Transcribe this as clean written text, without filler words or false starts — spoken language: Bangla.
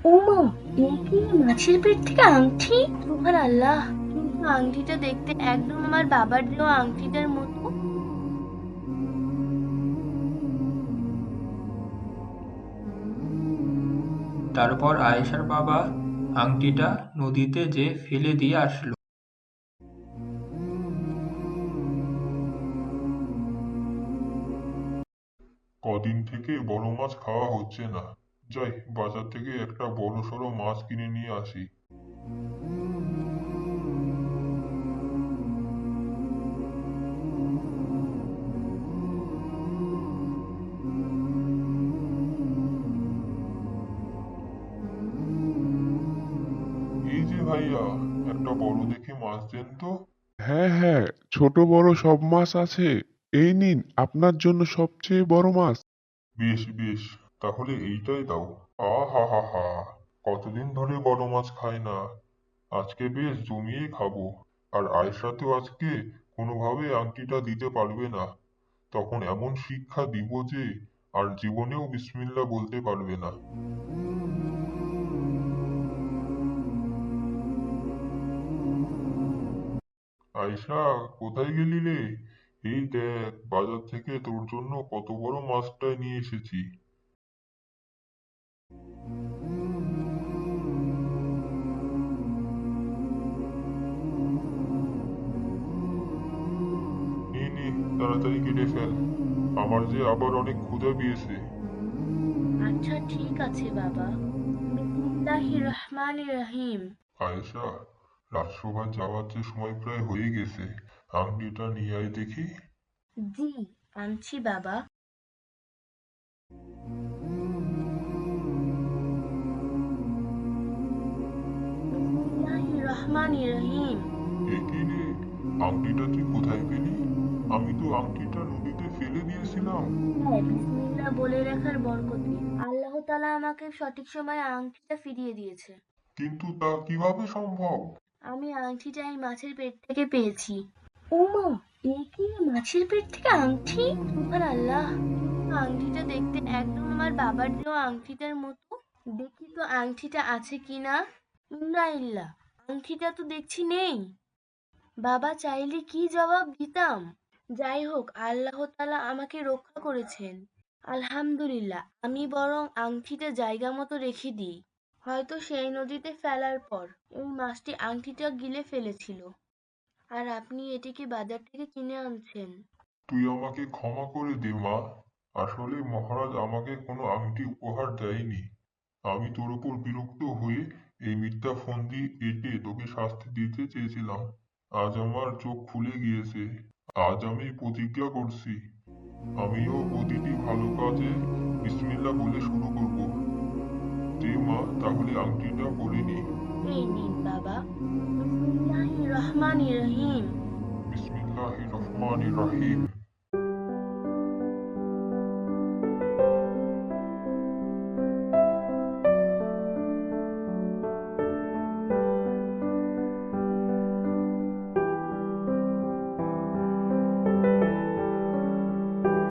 ওমা, এ কি মাছের পেট থেকে আংটি! সুবহানাল্লাহ! কিন্তু আংটিটা দেখতে একদম আমার বাবার দেওয়া আংটিটার মতো। তারপর আয়েশার বাবা আংটিটা নদীতে যে ফেলে দিয়ে আসলো। কদিন থেকে বড় মাছ খাওয়া হচ্ছে না। যাই, বাজার থেকে একটা বড়সড় মাছ কিনে নিয়ে আসি। এই যে ভাইয়া, একটা বড় দেখে মাছ দেন তো। হ্যাঁ হ্যাঁ, ছোট বড় সব মাছ আছে। এই নিন আপনার জন্য সবচেয়ে বড় মাছ। বেশ বেশ, তাহলে এইটাই দাও। হা হা হা, কতদিন ধরে বড় মাছ খাই না। আজকে বেশ জমিয়ে খাবো। আর আয়েশা তো আজকে কোনোভাবে আংটিটা দিতে পারবে না। তখন এমন শিক্ষা দিব যে আর জীবনেও বিসমিল্লাহ বলতে পারবে না। আয়শা, কোথায় গেলি রে? এই দেখ, বাজার থেকে তোর জন্য কত বড় মাছটা নিয়ে এসেছি। নে নে, তাড়াতাড়ি কেটে ফেল। আমার যে আবার অনেক ক্ষুধা পেয়েছে। আচ্ছা ঠিক আছে বাবা। বিসমিল্লাহির রহমানির রহিম। আয়েশা, রাজসভা যাওয়ার যে সময় প্রায় হয়ে গেছে। আংটিটা নিয়ে আয় দেখি। জি, আনছি বাবা। বিসমিল্লাহির রহমানির রহিম। এ কি রে, আংটিটা তুই কোথায় পেলি? আমি তো আংটিটা নদীতে ফেলে দিয়েছিলাম। হ্যাঁ, বিসমিল্লাহ বলে রাখার বরকতে আল্লাহ তাআলা আমাকে সঠিক সময়ে আংটিটা ফিরিয়ে দিয়েছে। কিন্তু তা কিভাবে সম্ভব? আমি আংটিটা এই মাছের পেট থেকে পেয়েছি। ওমা, এ কি মাছের পেট থেকে আংটি! সুবহানাল্লাহ! কিন্তু আংটিটা দেখতে একদম আমার বাবার দেওয়া আংটিটার মতো। দেখি তো আংটিটা আছে কিনা। ইন্নালিল্লাহ, আংটিটা তো দেখছি নেই। বাবা চাইলে কি জবাব দিতাম। যাই হোক, আল্লাহ তাআলা আমাকে রক্ষা করেছেন। আলহামদুলিল্লাহ, আমি বরং আংটিটা জায়গা মতো রেখে দিই। হয়তো সেই নদীতে ফেলার পর এই মাছটি আংটিটা গিলে ফেলেছিল, আর আপনি এটিকে বাজার থেকে কিনে আনছেন। তুই আমাকে ক্ষমা করে দে মা। আসলে মহারাজ আমাকে কোনো আংটি উপহার দেয়নি। আমি তোর উপর বিরক্ত হয়ে এই মিথ্যা ফন্দি এঁটে তোকে শাস্তি দিতে চেয়েছিলাম। আজ আমার চোখ খুলে গিয়েছে। আজ আমি প্রতিজ্ঞা করছি, আমিও প্রতিটি ভালো কাজে বিসমিল্লাহ বলে শুরু করব। দে মা, তাহলে আংটিটা পরে নি। এই নিন বাবা। বিসমিল্লাহির রহমানির রহিম। বিসমিল্লাহির রহমানির রহিম।